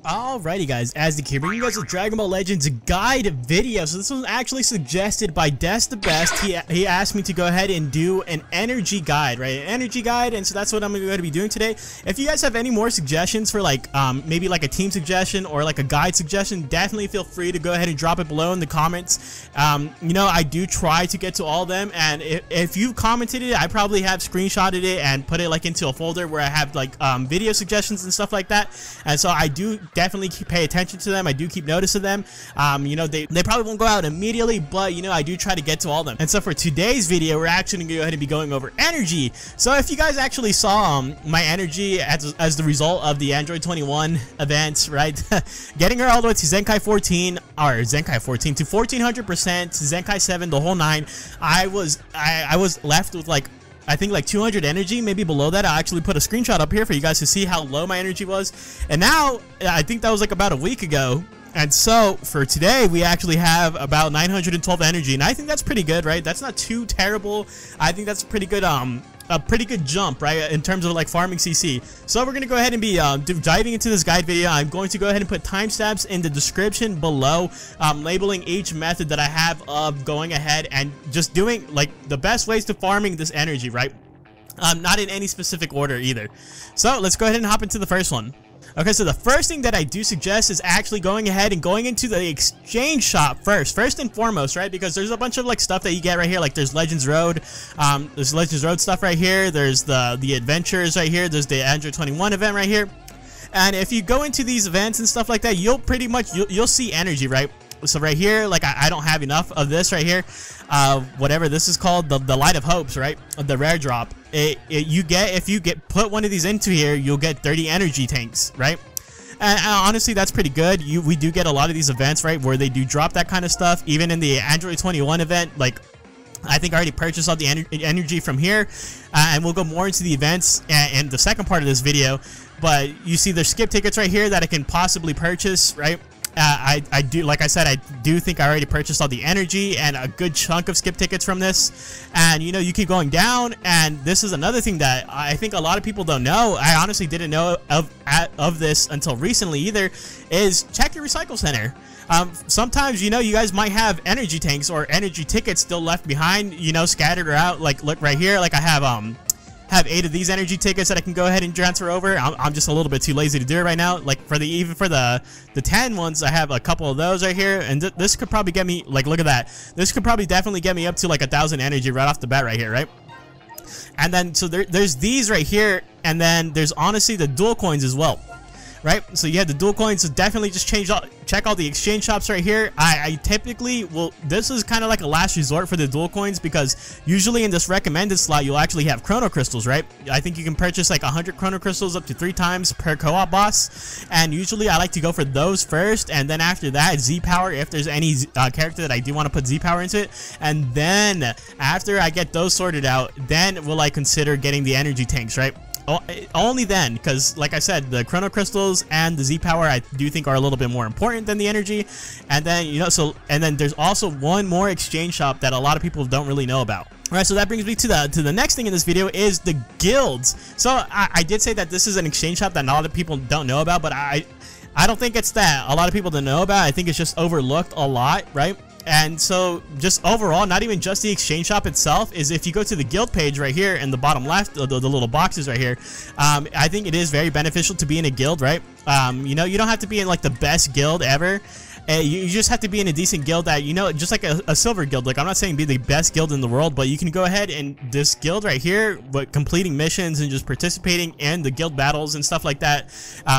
Alrighty guys, as the kid bringing you guys a Dragon Ball Legends guide video. So this was actually suggested by Des the Best. He asked me to go ahead and do an energy guide, right? An energy guide, and so that's what I'm going to be doing today. If you guys have any more suggestions for like maybe like a team suggestion or like a guide suggestion, definitely feel free to go ahead and drop it below in the comments. You know, I do try to get to all of them, and if you commented it, I probably have screenshotted it and put it like into a folder where I have like video suggestions and stuff like that. And so I do definitely pay attention to them. I do keep notice of them. You know, they probably won't go out immediately, but you know, I do try to get to all of them. And so for today's video, we're actually going to go ahead and be going over energy. So if you guys actually saw my energy as the result of the Android 21 events, right? Getting her all the way to Zenkai 14 or Zenkai 14 to 1400%, Zenkai 7, the whole 9. I was left with like, I think like 200 energy, maybe below that. I actually put a screenshot up here for you guys to see how low my energy was. And now, I think that was like about a week ago. And so, for today, we actually have about 912 energy. And I think that's pretty good, right? That's not too terrible. I think that's pretty good, a pretty good jump, right, in terms of like farming CC. So we're gonna go ahead and be diving into this guide video. I'm going to go ahead and put timestamps in the description below, labeling each method that I have of going ahead and just doing like the best ways to farming this energy, right? Not in any specific order either. So let's go ahead and hop into the first one. Okay, so the first thing that I do suggest is actually going ahead and going into the exchange shop first and foremost, right? Because there's a bunch of like stuff that you get right here, like there's Legends Road, there's Legends Road stuff right here, there's the adventures right here, there's the Android 21 event right here. And if you go into these events and stuff like that, you'll pretty much you'll see energy, right? So right here, like I don't have enough of this right here, whatever this is called, the Light of Hopes, right? The rare drop. If you put one of these into here, you'll get 30 energy tanks, right? And honestly, that's pretty good. We do get a lot of these events, right, where they do drop that kind of stuff. Even in the Android 21 event, like I think I already purchased all the energy from here, and we'll go more into the events and the second part of this video. But you see there's skip tickets right here that I can possibly purchase, right? I do, like I said, I do think I already purchased all the energy and a good chunk of skip tickets from this. And you know, you keep going down, and this is another thing that I think a lot of people don't know. I honestly didn't know of this until recently either, is check your recycle center. Sometimes, you know, you guys might have energy tanks or energy tickets still left behind, you know, scattered out. Like look right here, like I have 8 of these energy tickets that I can go ahead and transfer over. I'm just a little bit too lazy to do it right now. Like even for the 10 ones, I have a couple of those right here, and this could probably get me, like, look at that. This could probably definitely get me up to like 1,000 energy right off the bat right here, right? And then so there's these right here, and then there's honestly the dual coins as well. Right, so you have the dual coins, so definitely just check all the exchange shops right here. I typically will, this is kind of like a last resort for the dual coins, because usually in this recommended slot you'll actually have chrono crystals, right? I think you can purchase like 100 chrono crystals up to 3 times per co-op boss, and usually I like to go for those first, and then after that Z power if there's any character that I do want to put Z power into it. And then after I get those sorted out, then will I consider getting the energy tanks, right? Only then, because like I said, the chrono crystals and the Z power I do think are a little bit more important than the energy. And then, you know, so, and then there's also one more exchange shop that a lot of people don't really know about. All right, so that brings me to the next thing in this video, is the guilds. So I did say that this is an exchange shop that a lot of people don't know about, but I don't think it's that a lot of people don't know about. I think it's just overlooked a lot, right? And so just overall, not even just the exchange shop itself, is if you go to the guild page right here in the bottom left, the little boxes right here, I think it is very beneficial to be in a guild, right? You know, you don't have to be in like the best guild ever. You just have to be in a decent guild that, you know, just like a silver guild. Like, I'm not saying be the best guild in the world, but you can go ahead and this guild right here, but completing missions and just participating in the guild battles and stuff like that,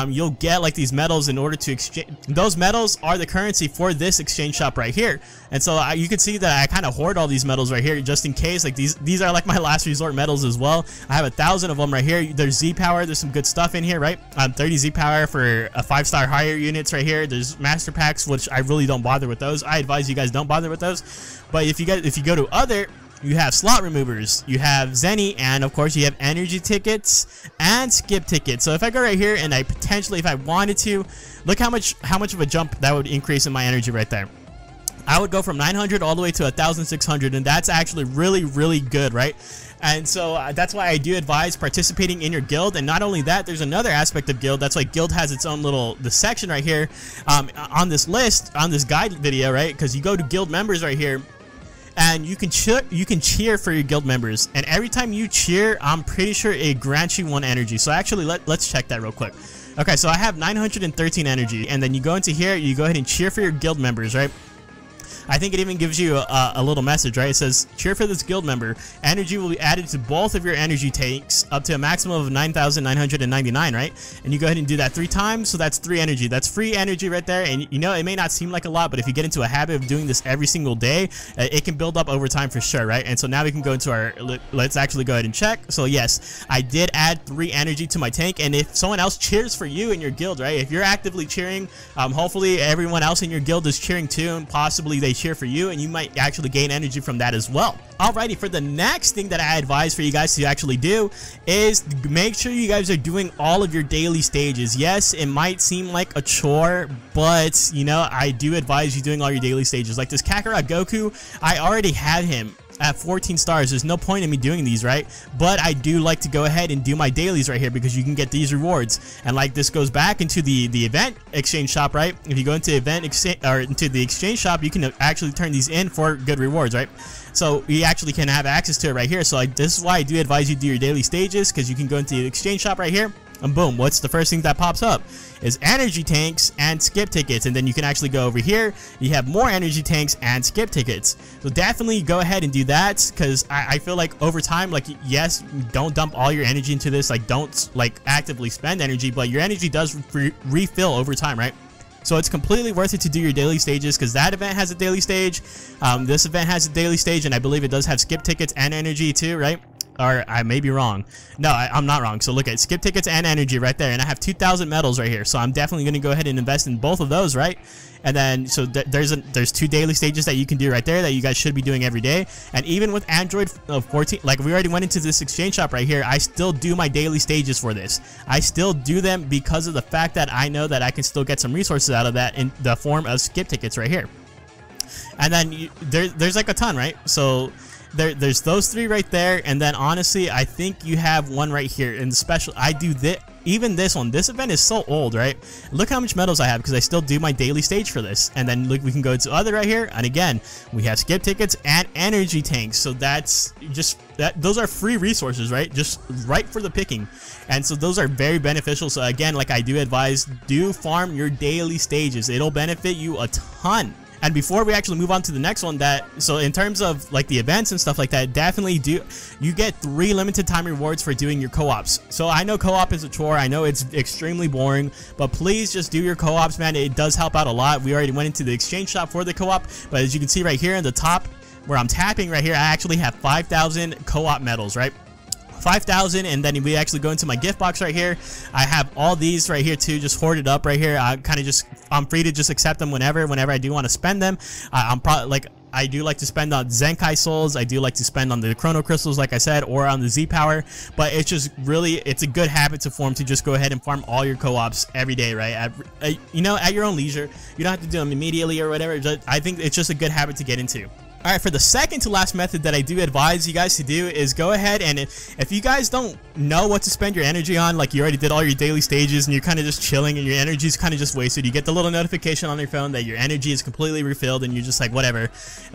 you'll get like these medals in order to exchange. Those medals are the currency for this exchange shop right here. And so you can see that I kind of hoard all these medals right here just in case. Like these are like my last resort medals as well. I have 1,000 of them right here. There's Z power. There's some good stuff in here, right? 30 Z power for a 5-star higher units right here. There's master packs, which I really don't bother with those. I advise you guys don't bother with those. But if you go to other, you have slot removers, you have Zenny, and of course you have energy tickets and skip tickets. So if I go right here and I potentially, if I wanted to, look how much of a jump that would increase in my energy right there. I would go from 900 all the way to 1,600, and that's actually really good, right? And so that's why I do advise participating in your guild. And not only that, there's another aspect of guild. That's why guild has its own little section right here on this list, on this guide video, right? Because you go to guild members right here, and you can cheer for your guild members, and every time you cheer, I'm pretty sure it grants you 1 energy. So actually, let's check that real quick. Okay, so I have 913 energy, and then you go into here, you go ahead and cheer for your guild members, right? I think it even gives you a little message, right? It says, cheer for this guild member. Energy will be added to both of your energy tanks up to a maximum of 9,999, right? And you go ahead and do that 3 times, so that's 3 energy. That's free energy right there, and you know, it may not seem like a lot, but if you get into a habit of doing this every single day, it can build up over time for sure, right? And so now we can go into our, let's actually go ahead and check. So yes, I did add 3 energy to my tank, and if someone else cheers for you in your guild, right? If you're actively cheering, hopefully everyone else in your guild is cheering too, and possibly they cheer for you, and you might actually gain energy from that as well. Alrighty, for the next thing that I advise for you guys to actually do is make sure you guys are doing all of your daily stages. Yes, it might seem like a chore, but you know, I do advise you doing all your daily stages. Like this Kakarot Goku, I already had him at 14 stars. There's no point in me doing these, right? But I do like to go ahead and do my dailies right here because you can get these rewards. And like this goes back into the event exchange shop, right? If you go into event exchange or into the exchange shop, you can actually turn these in for good rewards, right? So you actually can have access to it right here. So this is why I do advise you to do your daily stages, because you can go into the exchange shop right here, and boom, what's the first thing that pops up is energy tanks and skip tickets. And then you can actually go over here, you have more energy tanks and skip tickets. So definitely go ahead and do that, because I feel like over time, like, yes, don't dump all your energy into this, like don't like actively spend energy, but your energy does refill over time, right? So it's completely worth it to do your daily stages, because that event has a daily stage, this event has a daily stage, and I believe it does have skip tickets and energy too, right? Or I may be wrong. No, I'm not wrong. So look at skip tickets and energy right there, and I have 2,000 medals right here. So I'm definitely going to go ahead and invest in both of those, right? And then so there's 2 daily stages that you can do right there that you guys should be doing every day. And even with Android 14, like we already went into this exchange shop right here, I still do my daily stages for this. I still do them because of the fact that I know that I can still get some resources out of that in the form of skip tickets right here. And then there's like a ton, right? So there's those 3 right there, and then honestly I think you have one right here in the special. I do this, even this one. This event is so old, right? Look how much medals I have because I still do my daily stage for this. And then look, we can go to other right here, and again we have skip tickets and energy tanks. So that's just those are free resources, right? Just right for the picking. And so those are very beneficial. So again, like I do advise, do farm your daily stages. It'll benefit you a ton. And before we actually move on to the next one, so in terms of like the events and stuff like that, definitely you get 3 limited time rewards for doing your co-ops. So I know co-op is a chore, I know it's extremely boring, but please just do your co-ops, man. It does help out a lot. We already went into the exchange shop for the co-op, but as you can see right here in the top where I'm tapping right here, I actually have 5,000 co-op medals, right? 5,000, and then we actually go into my gift box right here. I have all these right here too, just hoarded up right here. I'm free to just accept them whenever I do want to spend them. I'm probably like, I do like to spend on Zenkai souls. I do like to spend on the chrono crystals, like I said, or on the Z power. But it's just really, it's a good habit to form to just go ahead and farm all your co-ops every day, right? You know, at your own leisure. You don't have to do them immediately or whatever. I think it's just a good habit to get into. Alright, for the second to last method that I do advise you guys to do is go ahead and if you guys don't know what to spend your energy on, like you already did all your daily stages and you're kind of just chilling and your energy is kind of just wasted, you get the little notification on your phone that your energy is completely refilled and you're just like whatever,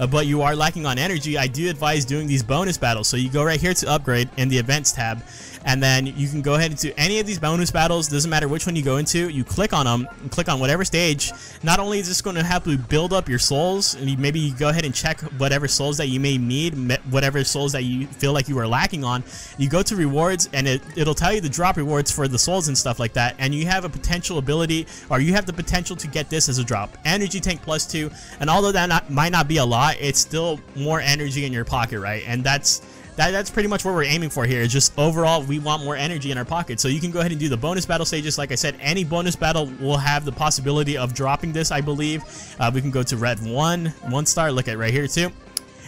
but you are lacking on energy, I do advise doing these bonus battles. So you go right here to upgrade in the events tab, and then you can go ahead and do any of these bonus battles. Doesn't matter which one you go into, you click on them and click on whatever stage. Not only is this going to help you build up your souls, and maybe you go ahead and check whatever souls that you may need, whatever souls that you feel like you are lacking on. You go to rewards and it'll tell you the drop rewards for the souls and stuff like that, and you have a potential ability, or you have the potential to get this as a drop. Energy tank +2, and although that might not be a lot, it's still more energy in your pocket, right? And that's pretty much what we're aiming for here. It's just overall we want more energy in our pocket. So you can go ahead and do the bonus battle stages. Like I said, any bonus battle will have the possibility of dropping this, I believe. We can go to red 1 star, look at right here too.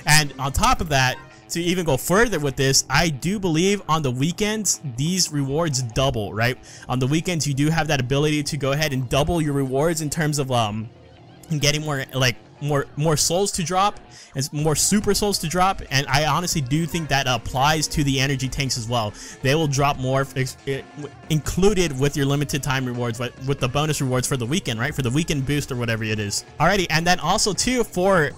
And on top of that, to even go further with this, I do believe on the weekends these rewards double, right? On the weekends you do have that ability to go ahead and double your rewards in terms of getting more, like more souls to drop and more super souls to drop, and I honestly do think that applies to the energy tanks as well. They will drop more included with your limited time rewards, with the bonus rewards for the weekend, right? For the weekend boost or whatever it is. Alrighty, and then also too, for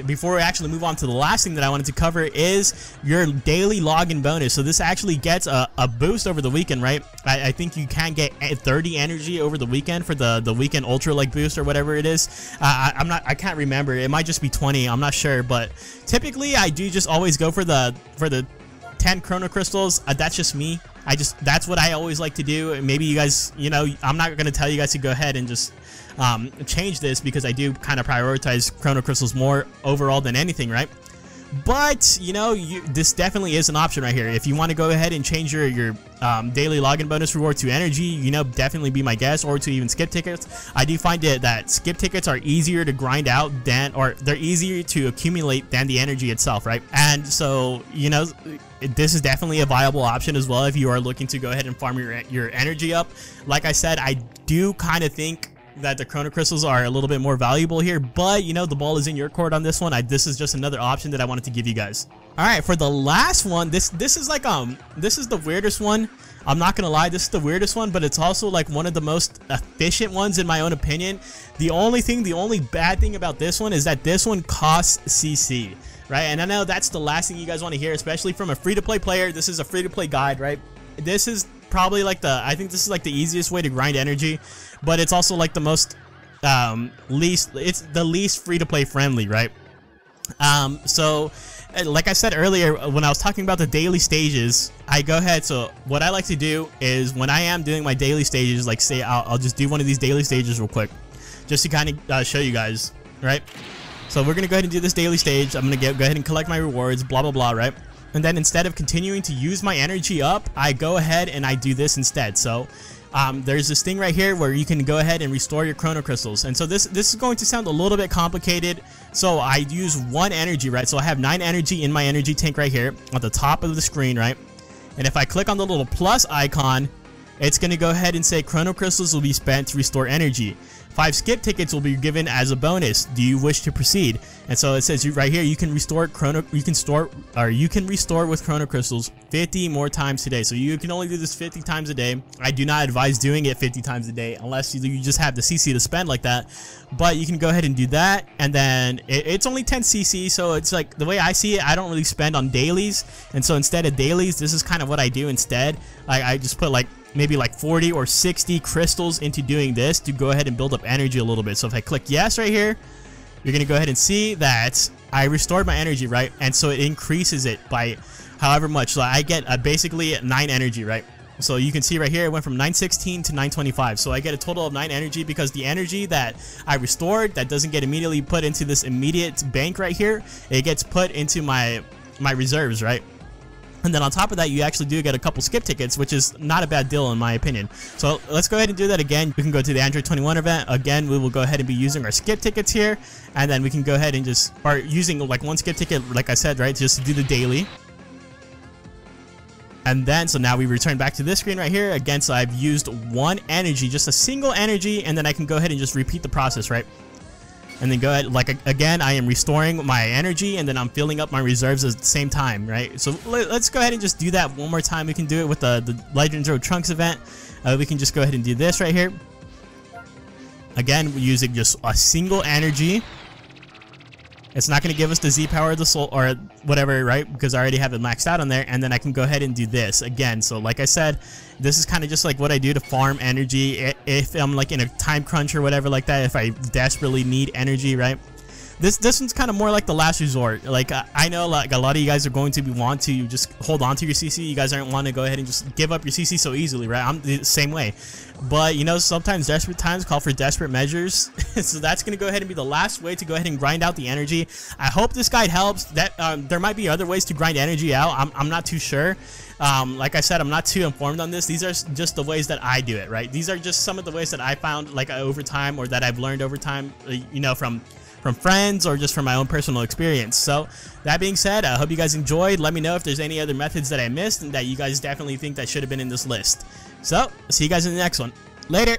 before we actually move on to the last thing that I wanted to cover is your daily login bonus. So this actually gets a boost over the weekend, right? I think you can get 30 energy over the weekend for the weekend ultra like boost or whatever it is. I can't remember. It might just be 20. I'm not sure, but typically I do just always go for the 10 chrono crystals. That's just me. That's what I always like to do. Maybe you guys, you know, I'm not gonna tell you guys to go ahead and just change this, because I do kind of prioritize chrono crystals more overall than anything, right? But you know, this definitely is an option right here. If you want to go ahead and change your daily login bonus reward to energy, you know, definitely be my guest, or to even skip tickets. I do find it that skip tickets are easier to grind out than, or they're easier to accumulate than the energy itself, right? And so, you know, this is definitely a viable option as well if you are looking to go ahead and farm your energy up. Like I said, I do kind of think that the chrono crystals are a little bit more valuable here, but you know, the ball is in your court on this one. This is just another option that I wanted to give you guys. All right, for the last one, this is like this is the weirdest one. I'm not gonna lie, this is the weirdest one, but it's also like one of the most efficient ones in my own opinion. The only bad thing about this one is that this one costs CC, right? And I know that's the last thing you guys want to hear, especially from a free-to-play player. This is a free-to-play guide, right? This is probably like I think this is like the easiest way to grind energy, but it's also like the most it's the least free-to-play friendly, right? So like I said earlier, when I was talking about the daily stages, I go ahead. So what I like to do is when I am doing my daily stages, like say I'll just do one of these daily stages real quick, just to kind of show you guys, right? So we're gonna go ahead and do this daily stage. I'm gonna go ahead and collect my rewards, blah blah blah, right? And then instead of continuing to use my energy up, I go ahead and I do this instead. So there's this thing right here where you can go ahead and restore your chrono crystals. And so this is going to sound a little bit complicated. So I use 1 energy, right? So I have 9 energy in my energy tank right here at the top of the screen, right? And if I click on the little plus icon, it's going to go ahead and say chrono crystals will be spent to restore energy. 5 skip tickets will be given as a bonus. Do you wish to proceed? And so it says right here, you can restore with chrono crystals 50 more times today. So you can only do this 50 times a day. I do not advise doing it 50 times a day unless you just have the CC to spend like that. But you can go ahead and do that, and then it's only 10 CC. So it's like, the way I see it, I don't really spend on dailies, and so instead of dailies, this is kind of what I do instead. I just put like maybe like 40 or 60 crystals into doing this to go ahead and build up energy a little bit. So if I click yes right here, you're gonna go ahead and see that I restored my energy, right? And so it increases it by however much. So I get basically 9 energy, right? So you can see right here, it went from 916 to 925. So I get a total of 9 energy, because the energy that I restored, that doesn't get immediately put into this immediate bank right here, it gets put into my reserves, right? And then on top of that, you actually do get a couple skip tickets, which is not a bad deal in my opinion. So let's go ahead and do that again. We can go to the Android 21 event. Again, we will go ahead and be using our skip tickets here. And then we can go ahead and just start using like 1 skip ticket, like I said, right, just to do the daily. And then, so now we return back to this screen right here. Again, so I've used 1 energy, just a single energy, and then I can go ahead and just repeat the process, right? And then go ahead, like again, I am restoring my energy, and then I'm filling up my reserves at the same time, right? So let's go ahead and just do that one more time. We can do it with the Legendary Trunks event. We can just go ahead and do this right here. Again, we're using just a single energy. It's not going to give us the Z power of the soul or whatever, right? Because I already have it maxed out on there. And then I can go ahead and do this again. So like I said, this is kind of just like what I do to farm energy if I'm like in a time crunch or whatever like that, if I desperately need energy, right? This one's kind of more like the last resort. Like I know like a lot of you guys are going to want to just hold on to your CC. You guys aren't want to go ahead and just give up your CC so easily, right? I'm the same way. But you know, sometimes desperate times call for desperate measures. So that's going to go ahead and be the last way to go ahead and grind out the energy. I hope this guide helps. That there might be other ways to grind energy out. I'm not too sure. Like I said, I'm not too informed on this. These are just the ways that I do it, right? These are just some of the ways that I found like over time, or that I've learned over time, you know, from friends or just from my own personal experience. So that being said, I hope you guys enjoyed. Let me know if there's any other methods that I missed and that you guys definitely think that should have been in this list. So see you guys in the next one. Later.